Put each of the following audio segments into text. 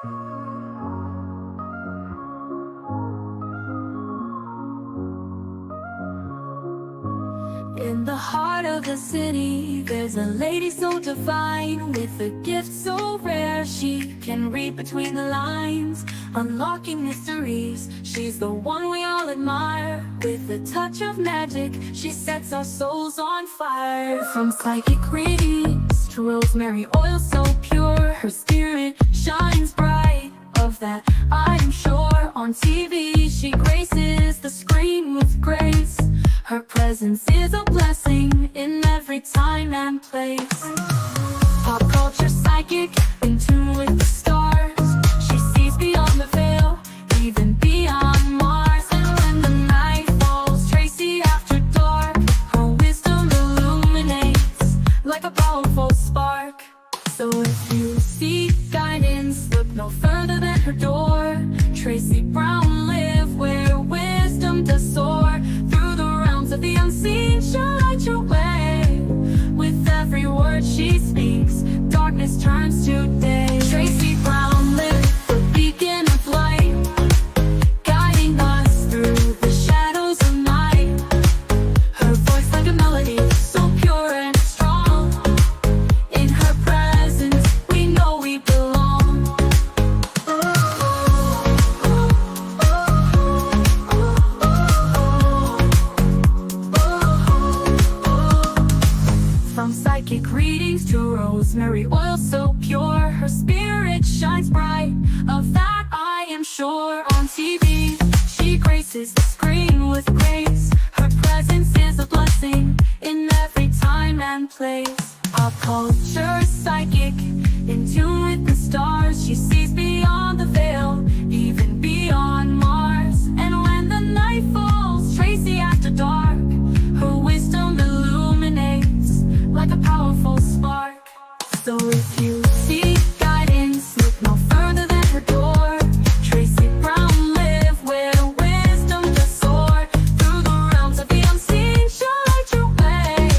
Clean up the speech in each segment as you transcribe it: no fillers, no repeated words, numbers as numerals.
In the heart of the city, there's a lady so divine, with a gift so rare she can read between the lines, unlocking mysteries. She's the one we all admire. With a touch of magic, she sets our souls on fire. From psychic readings to rosemary oil so pure, her spirit shines bright. Of that I am sure. On TV she graces the screen with grace. Her presence is a blessing in every time and place. Pop culture psychic, in tune with the stars. She sees beyond the veil, even beyond Mars. And when the night falls, Tracy after dark, her wisdom illuminates like a powerful spark. So if you seek guidance, look no further than her door. Tracy Brown live where wisdom does soar. Through the realms of the unseen, she'll light your way. With every word she speaks, darkness turns to day. Tracy Brown live, the beacon of light, guiding us through the shadows of night. Her voice like a melody, so pure and strong. In her presence, we know we belong. From psychic readings to rosemary oil so pure, her spirit shines bright. Of that I am sure. On TV, she graces the screen with grace. Her presence is a blessing in every time and place. Pop culture psychic, in tune with the stars. She sees beyond the veil, even beyond Mars. And when the night falls, Tracy after dark, her wisdom illuminates like a powerful spark. So if you seek guidance, look no further than her door. Tracy Brown live where wisdom does soar. Through the realms of the unseen, she'll light your way.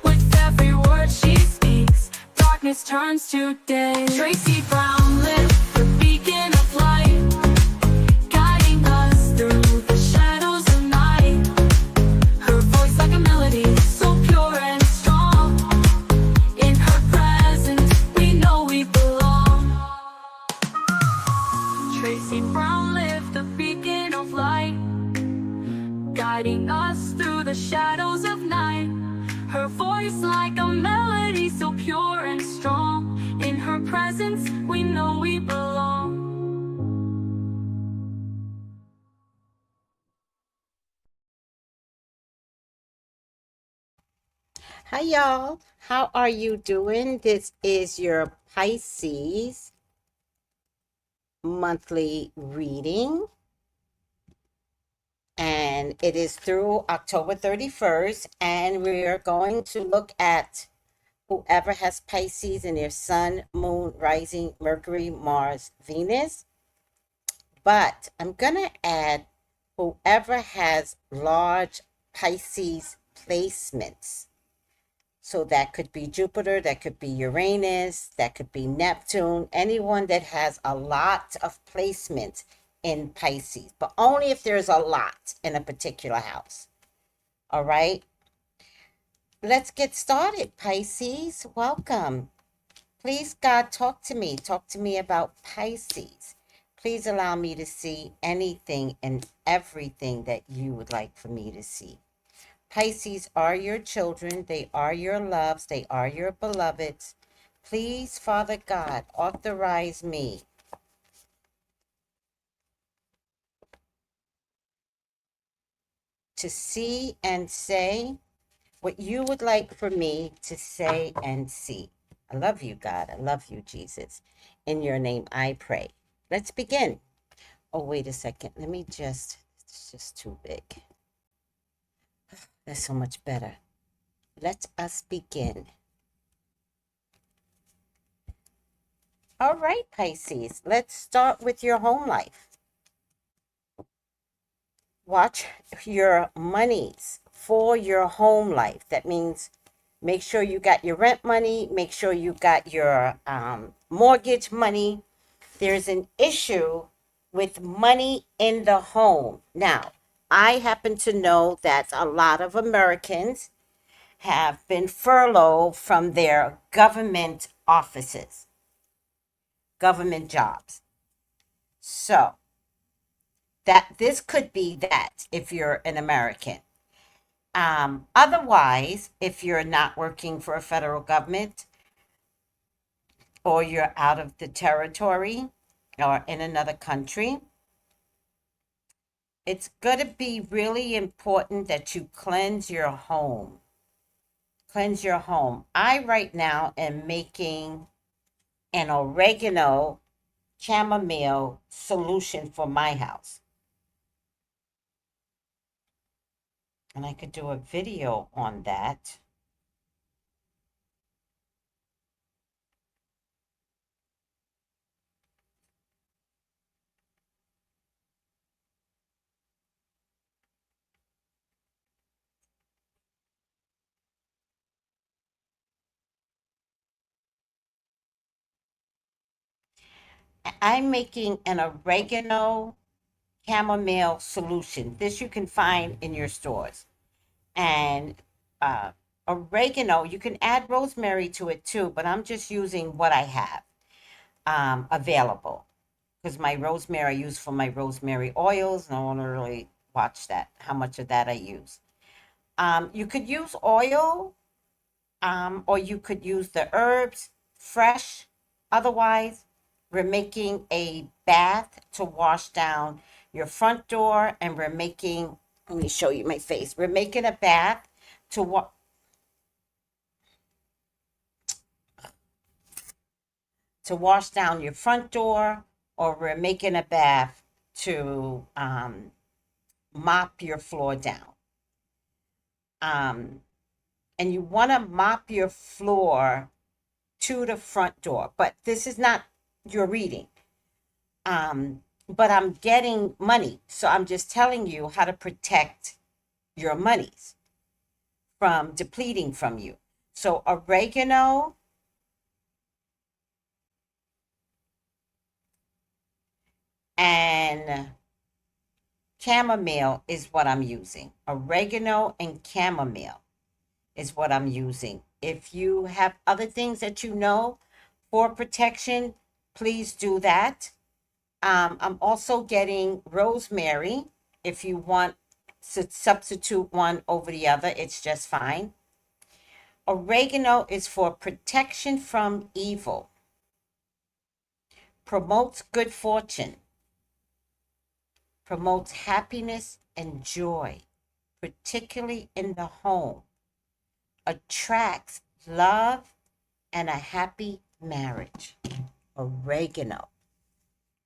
With every word she speaks, darkness turns to day. Tracy Brown live, the beacon of light, guiding us through the shadows of night. Her voice like a melody, so pure and strong. In her presence, we know we belong. Tracy Brown live, the beacon of light, guiding us through the shadows of night. Her voice like a melody, so pure and strong. In her presence, we know we belong. Hi, y'all. How are you doing? This is your Pisces monthly reading, and it is through October 31st, and we're going to look at whoever has Pisces in their sun, moon, rising, Mercury, Mars, Venus. But I'm going to add whoever has large Pisces placements. So that could be Jupiter, that could be Uranus, that could be Neptune, anyone that has a lot of placements in Pisces, but only if there's a lot in a particular house. All right. Let's get started, Pisces. Welcome. Please, God, talk to me. Talk to me about Pisces. Please allow me to see anything and everything that you would like for me to see. Pisces are your children. They are your loves. They are your beloveds. Please, Father God, authorize me to see and say what you would like for me to say and see. I love you, God. I love you, Jesus. In your name, I pray. Let's begin. Oh, wait a second. Let me it's just too big. That's so much better. Let us begin. All right, Pisces, let's start with your home life. Watch your monies for your home life. That means make sure you got your rent money, make sure you got your mortgage money, there's an issue with money in the home. Now, I happen to know that a lot of Americans have been furloughed from their government offices, government jobs. So, that this could be that if you're an American. Otherwise, if you're not working for a federal government or you're out of the territory or in another country, it's going to be really important that you cleanse your home. Cleanse your home. I right now am making an oregano chamomile solution for my house. And I could do a video on that. I'm making an oregano chamomile solution. This you can find in your stores. And oregano, you can add rosemary to it too, but I'm just using what I have available. Because my rosemary I use for my rosemary oils, and I want to really watch that, how much of that I use. You could use oil, or you could use the herbs fresh. Otherwise, we're making a bath to wash down your front door, and we're making, let me show you my face. We're making a bath to wash down your front door, or we're making a bath to mop your floor down. And you want to mop your floor to the front door, but this is not your reading. But I'm getting money, so I'm just telling you how to protect your monies from depleting from you. So oregano and chamomile is what I'm using. Oregano and chamomile is what I'm using. If you have other things that you know for protection, please do that. I'm also getting rosemary. If you want to substitute one over the other, it's just fine. Oregano is for protection from evil, promotes good fortune, promotes happiness and joy, particularly in the home, attracts love and a happy marriage. Oregano.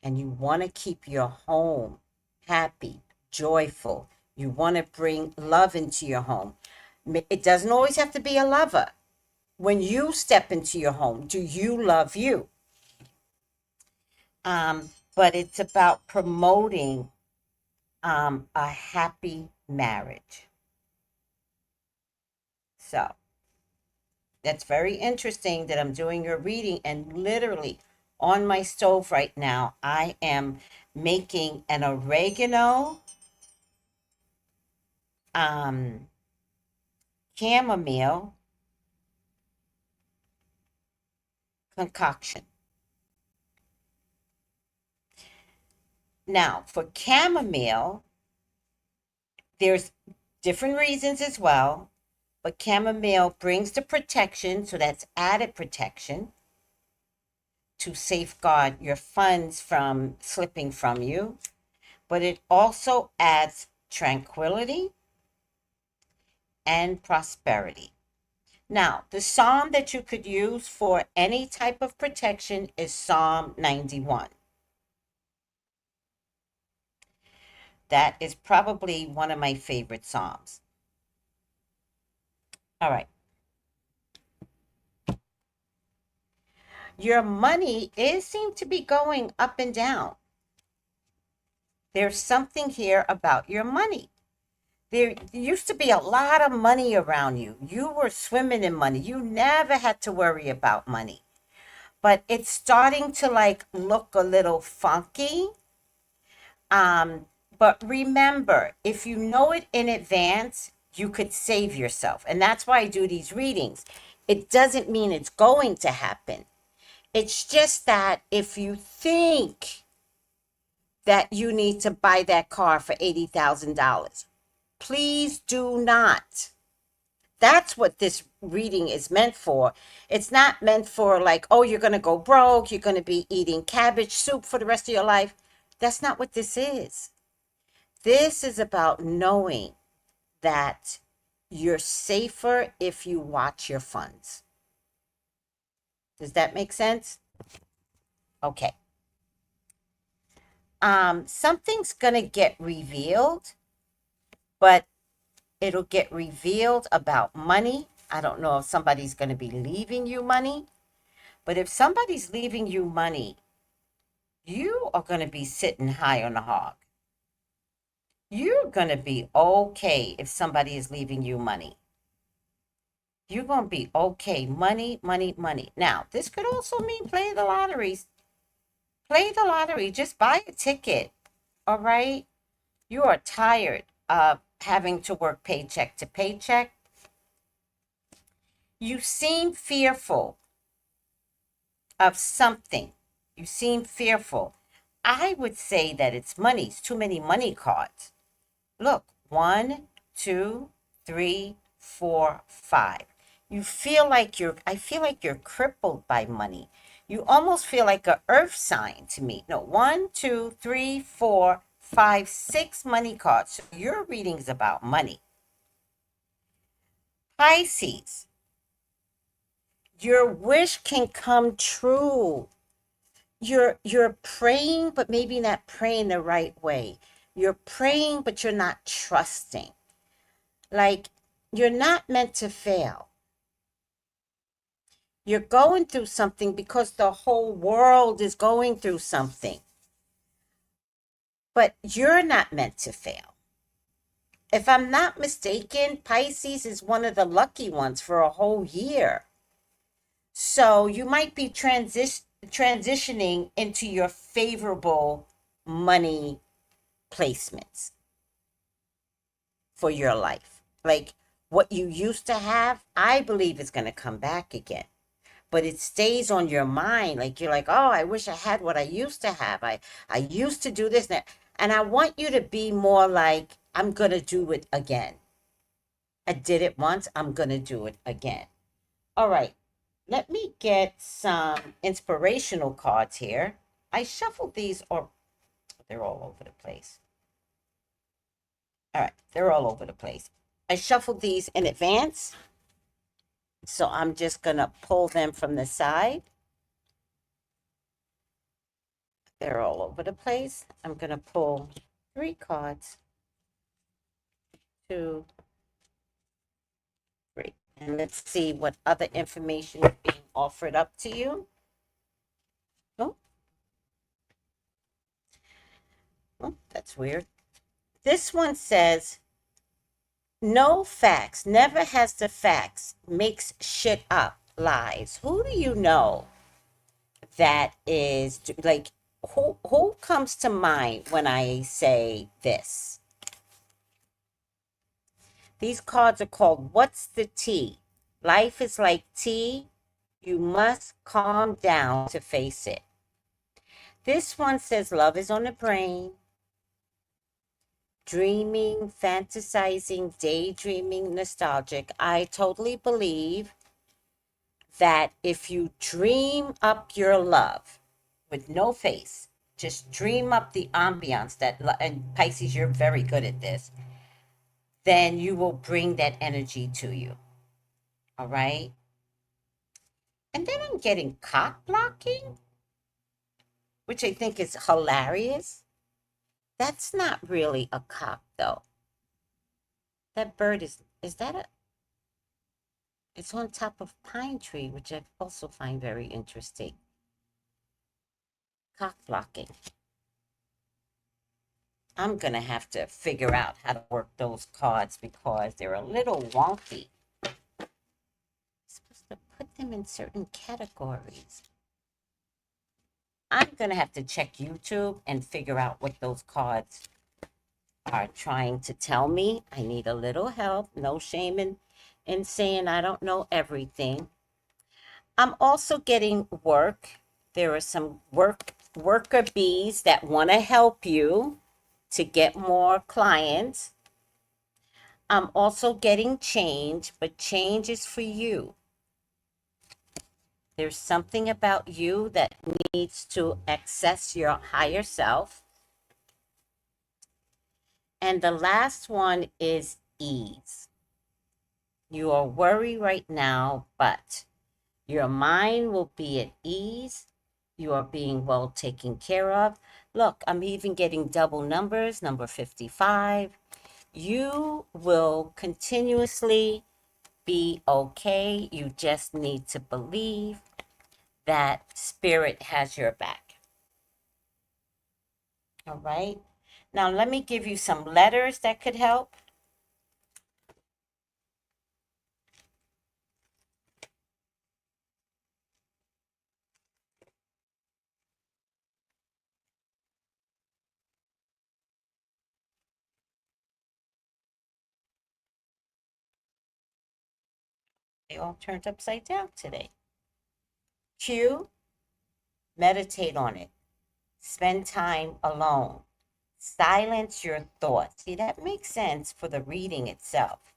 And you want to keep your home happy, joyful. You want to bring love into your home. It doesn't always have to be a lover. When you step into your home, do you love you? But it's about promoting a happy marriage. So that's very interesting that I'm doing your reading, and literally on my stove right now, I am making an oregano chamomile concoction. Now, for chamomile, there's different reasons as well, but chamomile brings the protection, so that's added protection to safeguard your funds from slipping from you, but it also adds tranquility and prosperity. Now, the psalm that you could use for any type of protection is Psalm 91. That is probably one of my favorite psalms. All right. Your money seems to be going up and down. There's something here about your money. There used to be a lot of money around you. You were swimming in money. You never had to worry about money. but it's starting to like look a little funky. But remember, if you know it in advance, you could save yourself. And that's why I do these readings. It doesn't mean it's going to happen. It's just that if you think that you need to buy that car for $80,000, please do not. That's what this reading is meant for. It's not meant for like, oh, you're going to go broke. You're going to be eating cabbage soup for the rest of your life. That's not what this is. This is about knowing that you're safer if you watch your funds. Does that make sense? Okay. Something's going to get revealed, but it'll get revealed about money. I don't know if somebody's going to be leaving you money, but if somebody's leaving you money, you are going to be sitting high on the hog. You're going to be okay if somebody is leaving you money. You're going to be okay. Money, money, money. Now, this could also mean play the lottery. Play the lottery. Just buy a ticket. All right? You are tired of having to work paycheck to paycheck. You seem fearful of something. You seem fearful. I would say that it's money. It's too many money cards. Look, 1, 2, 3, 4, 5. You feel like I feel like you're crippled by money. You almost feel like an earth sign to me. No, 1, 2, 3, 4, 5, 6 money cards. So your reading's about money. Pisces, your wish can come true. You're praying, but maybe not praying the right way. You're praying, but you're not trusting. Like, you're not meant to fail. You're going through something because the whole world is going through something. But you're not meant to fail. If I'm not mistaken, Pisces is one of the lucky ones for a whole year. So you might be transitioning into your favorable money placements for your life. Like what you used to have, I believe is going to come back again. But it stays on your mind. Like you're like, oh, I wish I had what I used to have. I used to do this. And I want you to be more like, I'm going to do it again. I did it once. I'm going to do it again. All right. Let me get some inspirational cards here. I shuffled these, or they're all over the place. All right. They're all over the place. I shuffled these in advance. So I'm just going to pull them from the side. They're all over the place. I'm going to pull 3 cards. 2, 3. And let's see what other information is being offered up to you. Oh, that's weird. This one says, no facts, never has the facts, makes shit up, lies. Who do you know that is, like, who comes to mind when I say this? These cards are called What's the Tea? Life is like tea. You must calm down to face it. This one says love is on the brain. Dreaming, fantasizing, daydreaming, nostalgic. I totally believe that if you dream up your love with no face, just dream up the ambiance and Pisces, you're very good at this, then you will bring that energy to you. All right? And then I'm getting cock blocking, which I think is hilarious. That's not really a cock, though. That bird is that a, it's on top of pine tree, which I also find very interesting. Cock blocking. I'm going to have to figure out how to work those cards because they're a little wonky. I'm supposed to put them in certain categories. I'm going to have to check YouTube and figure out what those cards are trying to tell me. I need a little help. No shame in saying I don't know everything. I'm also getting work. There are some worker bees that want to help you to get more clients. I'm also getting change, but change is for you. There's something about you that needs to access your higher self. And the last one is ease. You are worried right now, but your mind will be at ease. You are being well taken care of. Look, I'm even getting double numbers, number 55. You will continuously be okay. You just need to believe that spirit has your back. All right. Now, let me give you some letters that could help. They all turned upside down today. Q, meditate on it. Spend time alone. Silence your thoughts. See, that makes sense for the reading itself.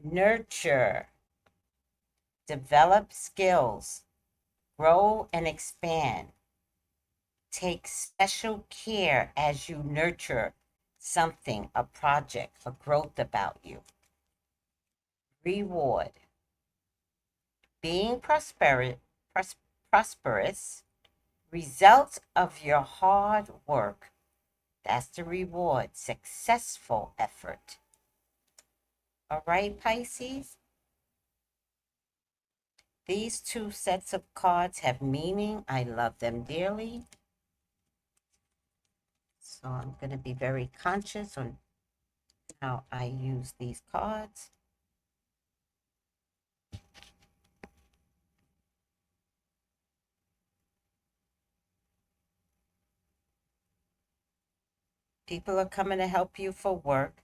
Nurture. Develop skills. Grow and expand. Take special care as you nurture something, a project, a growth about you. Reward. Being prosperous, results of your hard work. That's the reward, successful effort. All right, Pisces? These two sets of cards have meaning. I love them dearly. So I'm going to be very conscious on how I use these cards. People are coming to help you for work.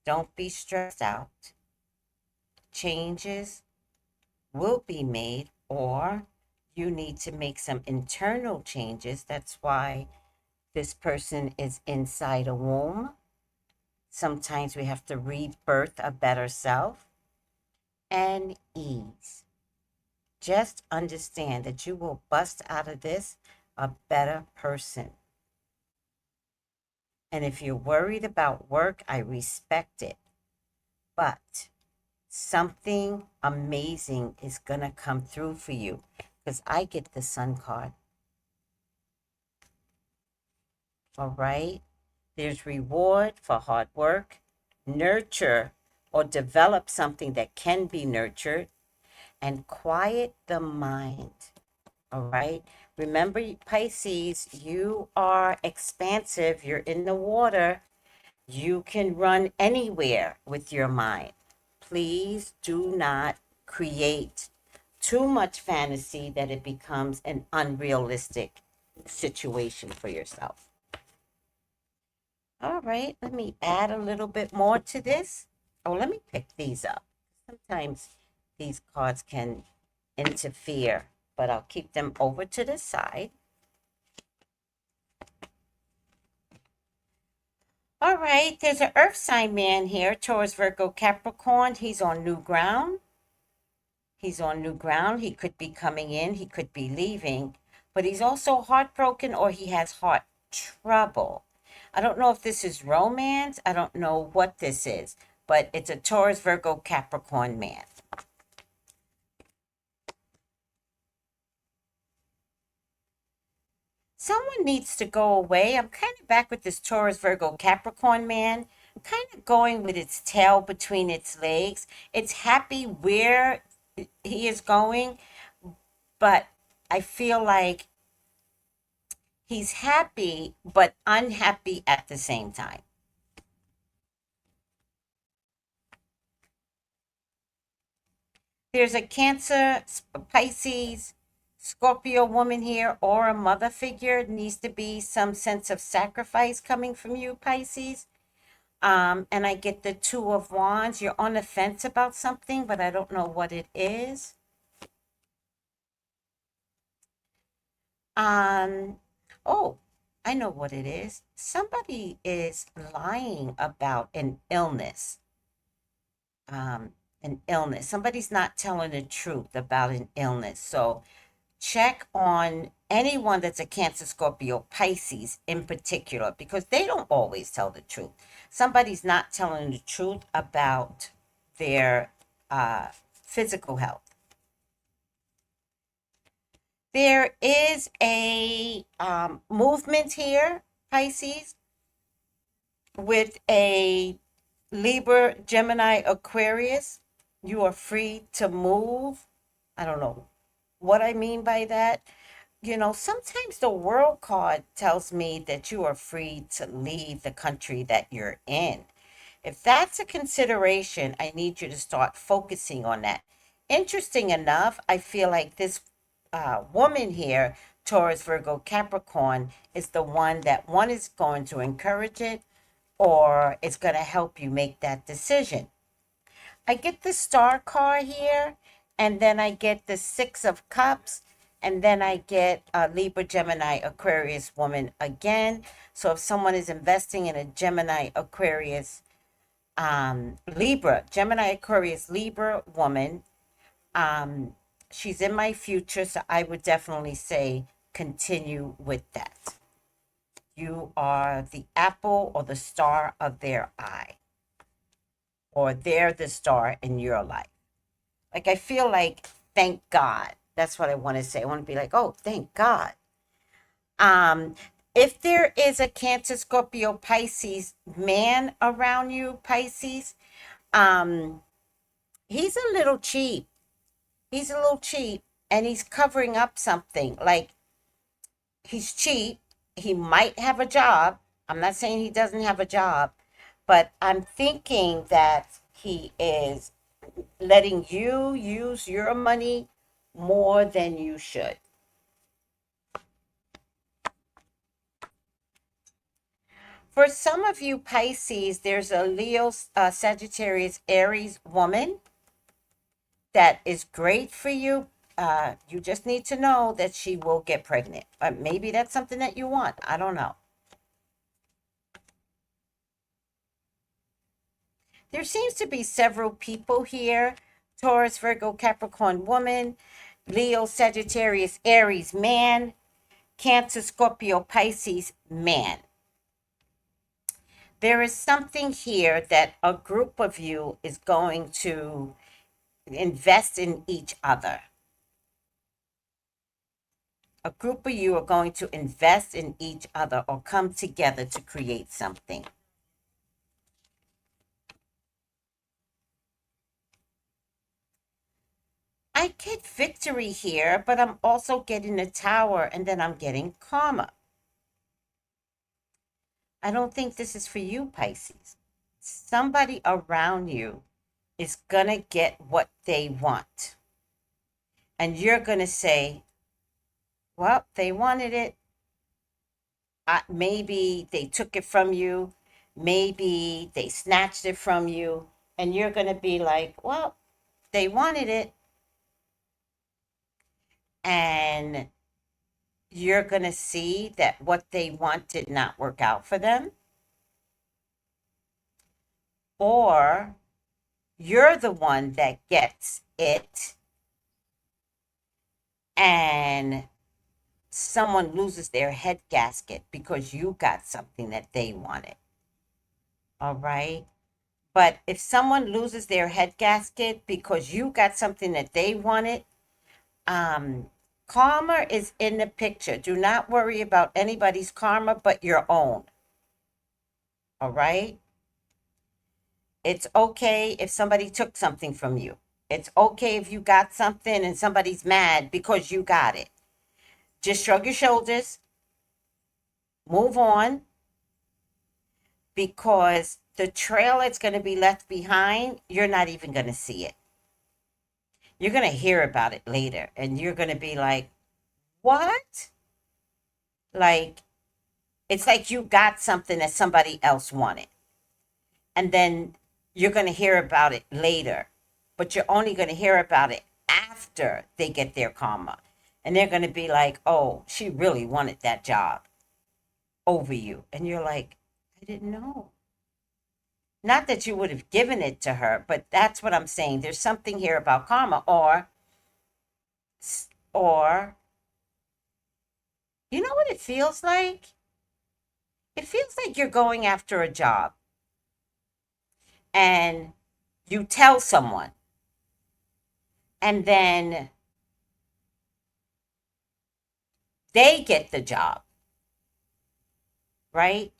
Don't be stressed out. Changes will be made, or you need to make some internal changes. That's why this person is inside a womb. Sometimes we have to rebirth a better self. And ease. Just understand that you will bust out of this a better person. And if you're worried about work, I respect it. But something amazing is going to come through for you, because I get the Sun card. All right? There's reward for hard work, nurture or develop something that can be nurtured, and quiet the mind. All right? Remember, Pisces, you are expansive. You're in the water. You can run anywhere with your mind. Please do not create too much fantasy that it becomes an unrealistic situation for yourself. All right, let me add a little bit more to this. Oh, let me pick these up. Sometimes these cards can interfere, but I'll keep them over to the side. All right, there's an earth sign man here, Taurus, Virgo, Capricorn. He's on new ground. He's on new ground. He could be coming in, he could be leaving, but he's also heartbroken, or he has heart trouble. I don't know if this is romance. I don't know what this is, but it's a Taurus, Virgo, Capricorn man. Someone needs to go away. I'm kind of back with this Taurus, Virgo, Capricorn man. I'm kind of going with its tail between its legs. It's happy where he is going, but I feel like he's happy but unhappy at the same time. There's a Cancer, Pisces, Scorpio woman here or a mother figure, needs to be some sense of sacrifice coming from you, Pisces. And I get the Two of Wands. You're on the fence about something, but I don't know what it is. Um, oh, I know what it is. Somebody is lying about um, an illness. Somebody's not telling the truth about an illness. So check on anyone that's a Cancer, Scorpio, Pisces in particular, because they don't always tell the truth. Somebody's not telling the truth about their physical health. There is a movement here, Pisces, with a Libra, Gemini, Aquarius. You are free to move. I don't know what I mean by that. You know, sometimes the world card tells me that you are free to leave the country that you're in. If that's a consideration, I need you to start focusing on that. Interesting enough, I feel like this woman here, Taurus, Virgo, Capricorn, is the one that one is going to encourage it or it's going to help you make that decision. I get the Star card here, and then I get the Six of Cups, and then I get a Libra, Gemini, Aquarius woman again. So if someone is investing in a Gemini, Aquarius, Libra, Gemini, Aquarius, Libra woman, um, she's in my future, so I would definitely say continue with that. You are the apple or the star of their eye, or they're the star in your life. Like, I feel like, thank God. That's what I want to say. I want to be like, oh, thank God. Um, if there is a Cancer, Scorpio, Pisces man around you, Pisces, um, he's a little cheap. He's a little cheap, and he's covering up something. Like, he's cheap. He might have a job. I'm not saying he doesn't have a job, but I'm thinking that he is letting you use your money more than you should. For some of you Pisces, there's a Leo, Sagittarius, Aries woman that is great for you. You just need to know that she will get pregnant. Maybe that's something that you want. I don't know. There seems to be several people here. Taurus, Virgo, Capricorn woman, Leo, Sagittarius, Aries man, Cancer, Scorpio, Pisces man. There is something here that a group of you is going to invest in each other. A group of you are going to invest in each other or come together to create something. I get victory here, but I'm also getting the Tower, and then I'm getting karma. I don't think this is for you, Pisces. Somebody around you is going to get what they want. And you're going to say, well, they wanted it. Maybe they took it from you. Maybe they snatched it from you. And you're going to be like, well, they wanted it. And you're going to see that what they want did not work out for them. Or you're the one that gets it and someone loses their head gasket because you got something that they wanted. All right? But if someone loses their head gasket because you got something that they wanted, karma is in the picture. Do not worry about anybody's karma but your own. All right? It's okay if somebody took something from you. It's okay if you got something and somebody's mad because you got it. Just shrug your shoulders, move on, because the trail that's going to be left behind, you're not even going to see it. You're going to hear about it later, and you're going to be like, what? Like, it's like you got something that somebody else wanted. And then you're going to hear about it later. But you're only going to hear about it after they get their karma. And they're going to be like, oh, she really wanted that job over you. And you're like, I didn't know. Not that you would have given it to her, but that's what I'm saying. There's something here about karma. Or, you know what it feels like? It feels like you're going after a job and you tell someone, and then they get the job, right?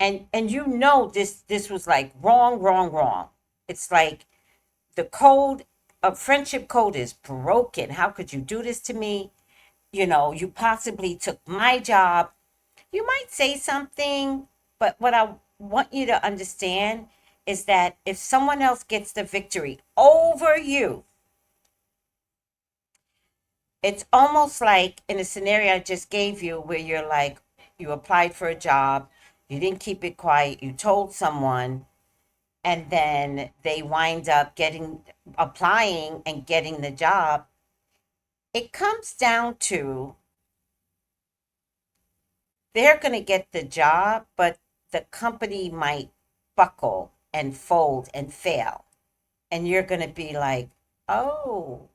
And you know this was like wrong, wrong, wrong. It's like the code of friendship code is broken. How could you do this to me? You know, you possibly took my job. You might say something, but what I want you to understand is that if someone else gets the victory over you, it's almost like in a scenario I just gave you where you're like, you applied for a job, you didn't keep it quiet, you told someone, and then they wind up applying and getting the job. It comes down to they're going to get the job, but the company might buckle and fold and fail. And you're going to be like, oh,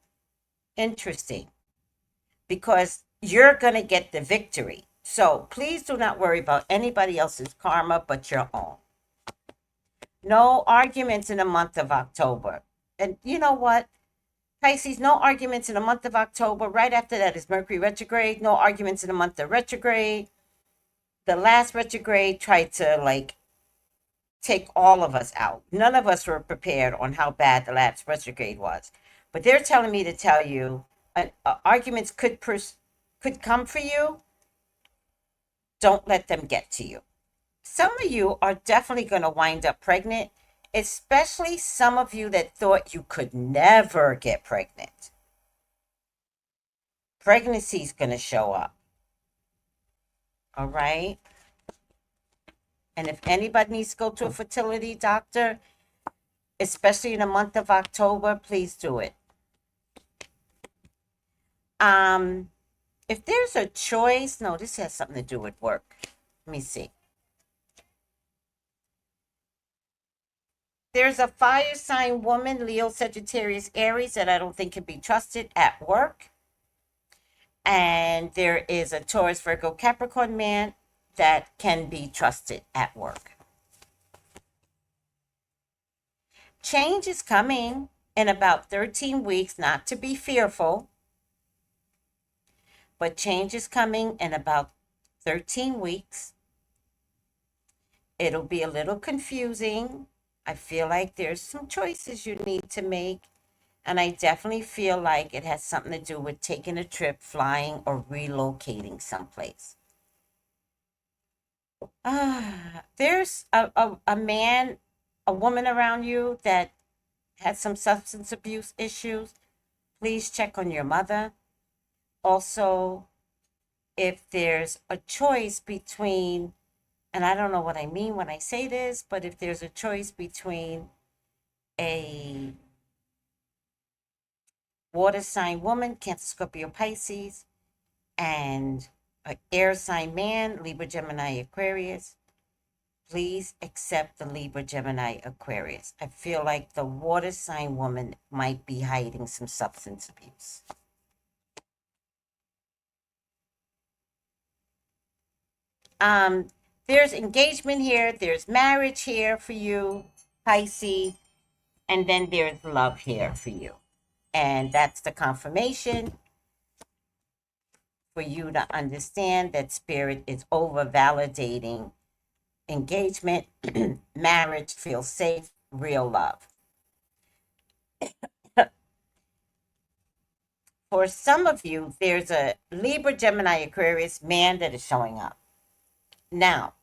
interesting. Because you're going to get the victory. So please do not worry about anybody else's karma but your own. No arguments in the month of October. And you know what? Pisces, no arguments in the month of October. Right after that is Mercury retrograde. No arguments in the month of retrograde. The last retrograde tried to like take all of us out. None of us were prepared on how bad the last retrograde was. But they're telling me to tell you arguments could come for you. Don't let them get to you. Some of you are definitely going to wind up pregnant, especially some of you that thought you could never get pregnant. Pregnancy is going to show up. All right? And if anybody needs to go to a fertility doctor, especially in the month of October, please do it. If there's a choice, no, this has something to do with work. Let me see. There's a fire sign woman, Leo, Sagittarius, Aries, that I don't think can be trusted at work. And there is a Taurus, Virgo, Capricorn man that can be trusted at work. Change is coming in about 13 weeks, not to be fearful, but change is coming in about 13 weeks. It'll be a little confusing. I feel like there's some choices you need to make. And I definitely feel like it has something to do with taking a trip, flying, or relocating someplace. There's a man, a woman around you that has some substance abuse issues. Please check on your mother. Also, if there's a choice between, and I don't know what I mean when I say this, but if there's a choice between a water sign woman, Cancer, Scorpio, Pisces, and an air sign man, Libra, Gemini, Aquarius, please accept the Libra, Gemini, Aquarius. I feel like the water sign woman might be hiding some substance abuse. There's engagement here, there's marriage here for you, Pisces, and then there's love here for you. And that's the confirmation for you to understand that Spirit is over validating engagement, marriage, feel safe, real love. For some of you, there's a Libra, Gemini, Aquarius man that is showing up. Now,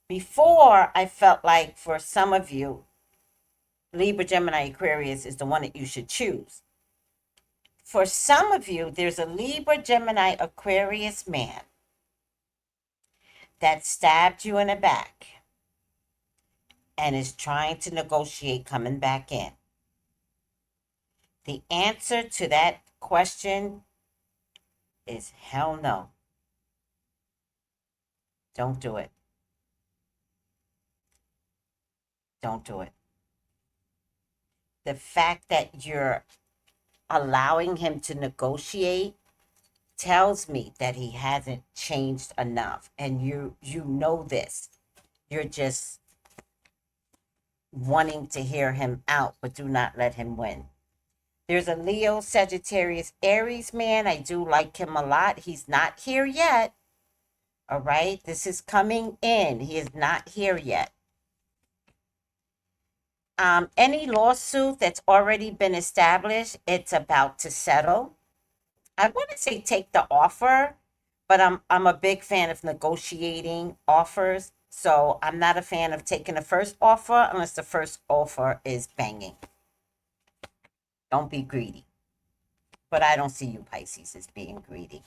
before I felt like for some of you, Libra, Gemini, Aquarius is the one that you should choose. For some of you, there's a Libra, Gemini, Aquarius man that stabbed you in the back and is trying to negotiate coming back in. The answer to that question is hell no. Don't do it. Don't do it. The fact that you're allowing him to negotiate tells me that he hasn't changed enough. And you know this. You're just wanting to hear him out, but do not let him win. There's a Leo, Sagittarius, Aries man. I do like him a lot. He's not here yet. All right. This is coming in. He is not here yet. Any lawsuit that's already been established, it's about to settle. I want to say take the offer, but I'm a big fan of negotiating offers. So I'm not a fan of taking the first offer unless the first offer is banging. Don't be greedy. But I don't see you Pisces as being greedy.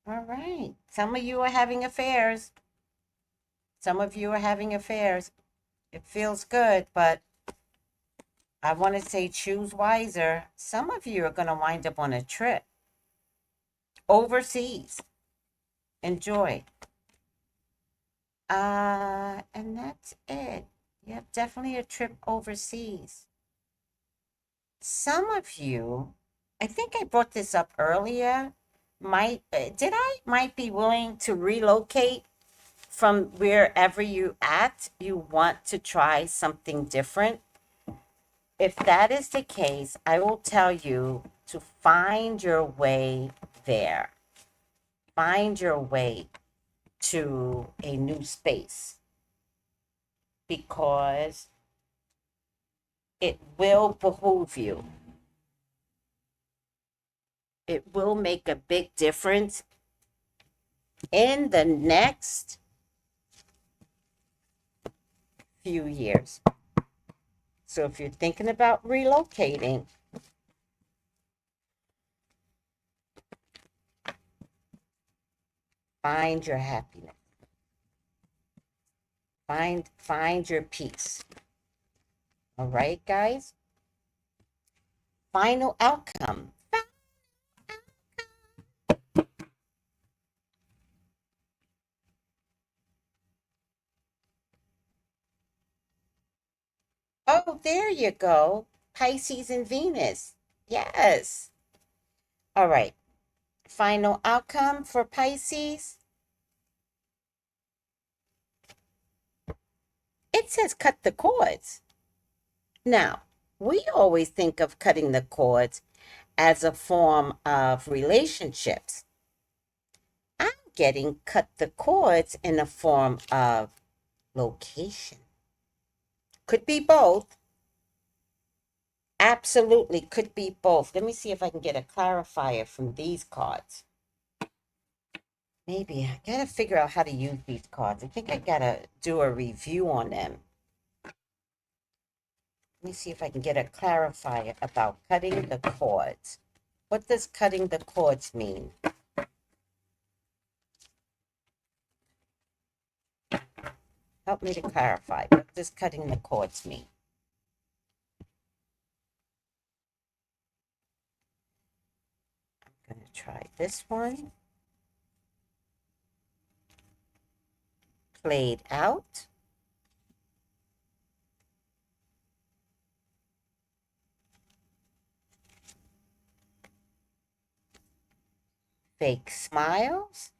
All right. Some of you are having affairs. Some of you are having affairs. It feels good, but I want to say choose wiser. Some of you are going to wind up on a trip overseas. Enjoy. And that's it. You have definitely a trip overseas. Some of you, I think I brought this up earlier, might be willing to relocate from wherever you want to try something different. If that is the case, I will tell you to find your way there. Find your way to a new space, because it will behoove you. It will make a big difference in the next few years. So if you're thinking about relocating, find your happiness. Find your peace. All right, guys? Final outcome. Oh, there you go. Pisces and Venus. Yes. All right. Final outcome for Pisces. It says cut the cords. Now, we always think of cutting the cords as a form of relationships. I'm getting cut the cords in a form of location. Could be both. Absolutely could be both. Let me see if I can get a clarifier from these cards. Maybe I gotta figure out how to use these cards. I think I gotta do a review on them. Let me see if I can get a clarifier about cutting the cords. What does cutting the cords mean? Help me to clarify. What does cutting the cords mean? I'm going to try this one. Played out. Fake smiles.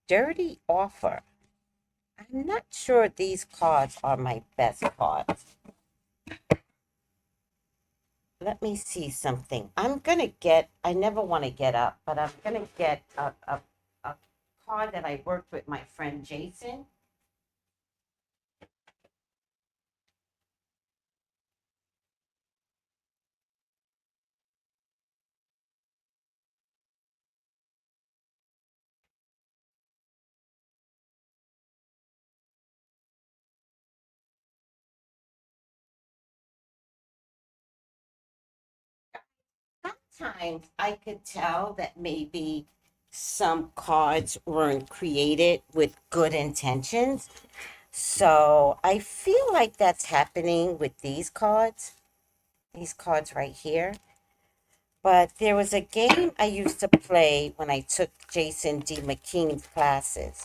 Dirty offer. I'm not sure these cards are my best cards. Let me see something. I'm going to get, I never want to get up, but I'm going to get a card that I worked with my friend Jason. sometimes I could tell that maybe some cards weren't created with good intentions. So I feel like that's happening with these cards right here. But there was a game I used to play when I took Jason D. McKean's classes,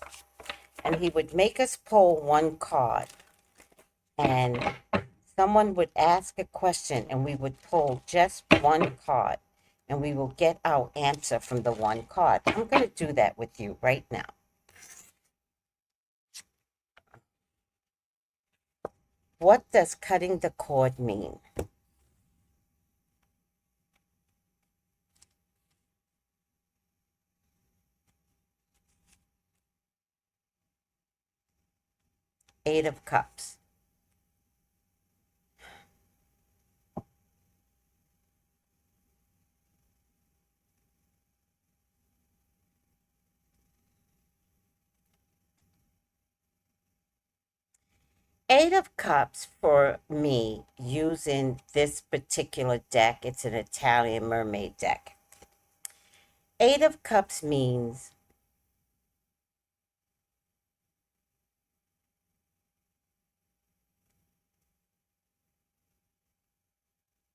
and he would make us pull one card, and someone would ask a question, and we would pull just one card, and we will get our answer from the one card. I'm going to do that with you right now. What does cutting the cord mean? Eight of Cups. Eight of Cups for me, using this particular deck, it's an Italian mermaid deck. Eight of Cups means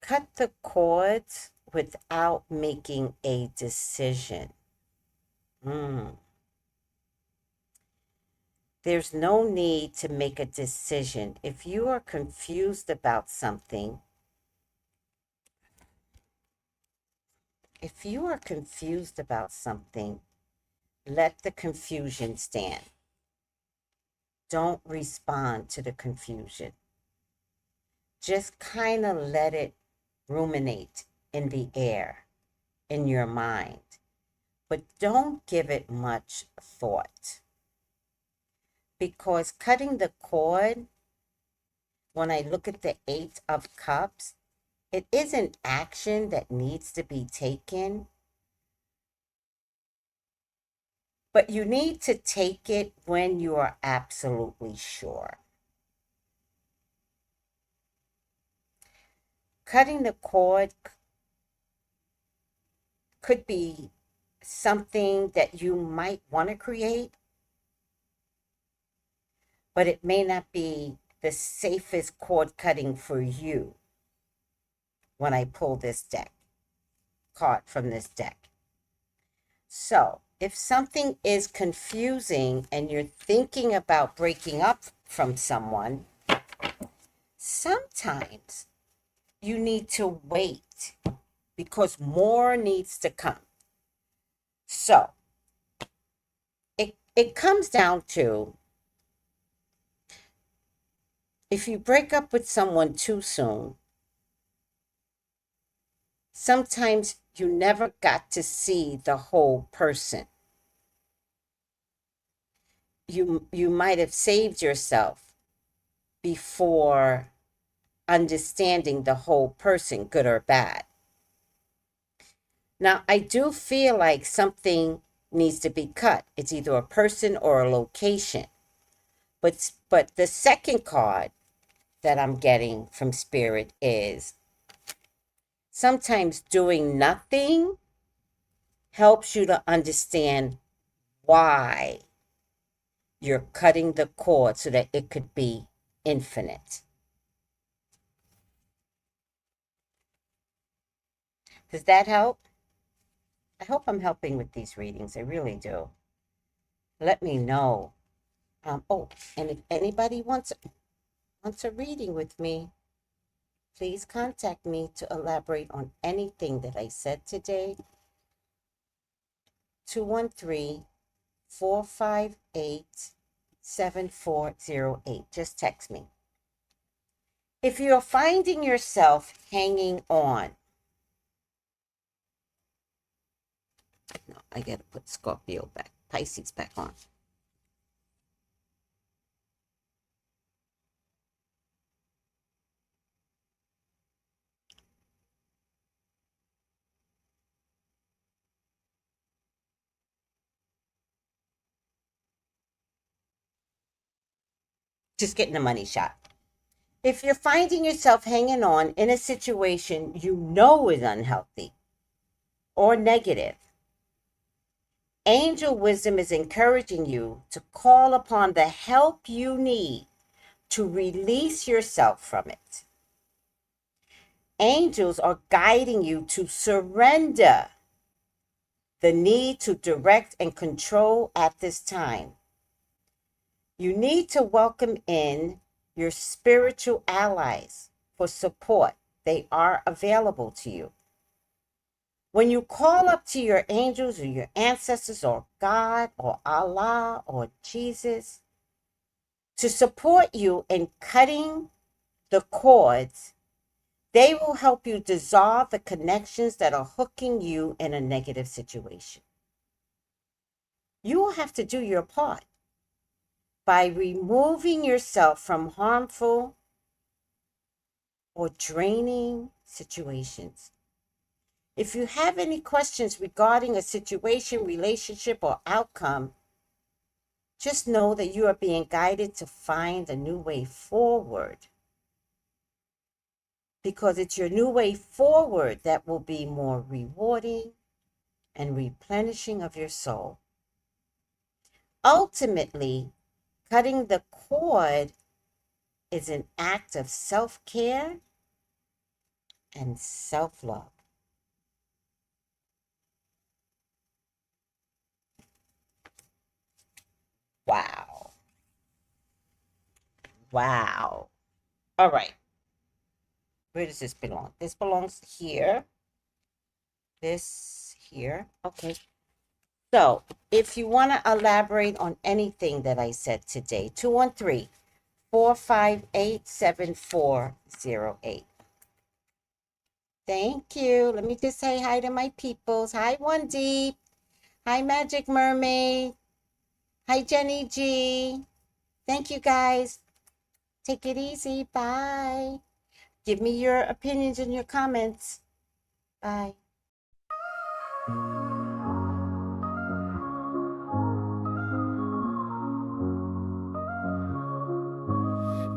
cut the cords without making a decision. There's no need to make a decision. If you are confused about something, let the confusion stand. Don't respond to the confusion. Just kind of let it ruminate in the air, in your mind. But don't give it much thought. Because cutting the cord, when I look at the Eight of Cups, it is an action that needs to be taken. But you need to take it when you are absolutely sure. Cutting the cord could be something that you might want to create, but it may not be the safest cord cutting for you when I pull this card from this deck. So if something is confusing and you're thinking about breaking up from someone, sometimes you need to wait because more needs to come. So it comes down to, if you break up with someone too soon, sometimes you never got to see the whole person. You might have saved yourself before understanding the whole person, good or bad. Now, I do feel like something needs to be cut. It's either a person or a location. But the second card that I'm getting from Spirit is sometimes doing nothing helps you to understand why you're cutting the cord so that it could be infinite. Does that help? I hope I'm helping with these readings. I really do. Let me know. Oh, and if anybody wants a reading with me, please contact me to elaborate on anything that I said today. 213-458-7408. Just text me. If you're finding yourself hanging on, no, I gotta put Pisces back on. Just getting a money shot. If you're finding yourself hanging on in a situation you know is unhealthy, or negative. Angel wisdom is encouraging you to call upon the help you need to release yourself from it. Angels are guiding you to surrender the need to direct and control at this time. You need to welcome in your spiritual allies for support. They are available to you. When you call up to your angels or your ancestors or God or Allah or Jesus to support you in cutting the cords, they will help you dissolve the connections that are hooking you in a negative situation. You will have to do your part by removing yourself from harmful or draining situations. If you have any questions regarding a situation, relationship, or outcome, just know that you are being guided to find a new way forward. Because it's your new way forward that will be more rewarding and replenishing of your soul. Ultimately, cutting the cord is an act of self-care and self-love. Wow. Wow. All right. Where does this belong? This belongs here. This here. Okay. So if you want to elaborate on anything that I said today, 213-458-7408. Thank you. Let me just say hi to my peoples. Hi, One Deep. Hi, Magic Mermaid. Hi, Jenny G. Thank you, guys. Take it easy. Bye. Give me your opinions and your comments. Bye.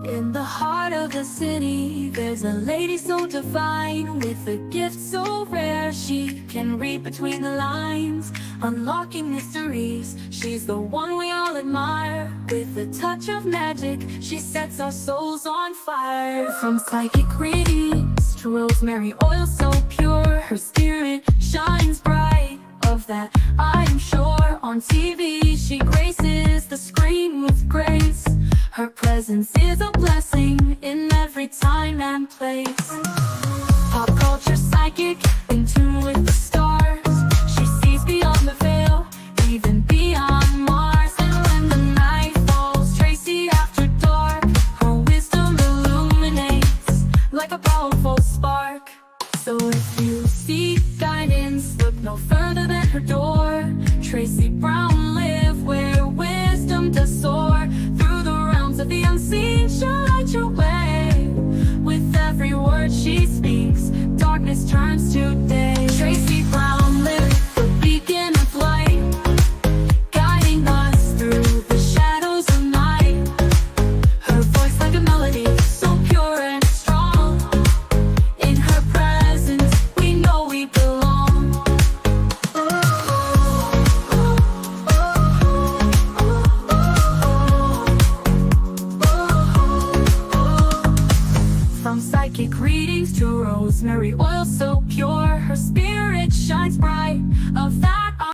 In the heart of the city, there's a lady so divine, with a gift so rare. She can read between the lines, unlocking mysteries. She's the one we all admire. With a touch of magic, she sets our souls on fire. From psychic readings to rosemary oil so pure, her spirit shines bright. Of that I'm sure. On TV, she graces the screen with grace. Her presence is a blessing in every time and place. Pop culture psychic, in tune with the stars. She sees beyond the veil, even beyond Mars. And when the night falls, Tracy after dark, her wisdom illuminates like a powerful spark. So if you seek guidance, look no further than her door. Tracy Brown live where wisdom does soar. Through the realms of the unseen, she'll light your way. With every word she speaks, darkness turns to day. Tracy Brown live, the beacon of light, guiding us through the shadows of night. Her voice like a melody, so pure and strong. In her presence, we know we belong. From psychic readings to rosemary oil so pure, her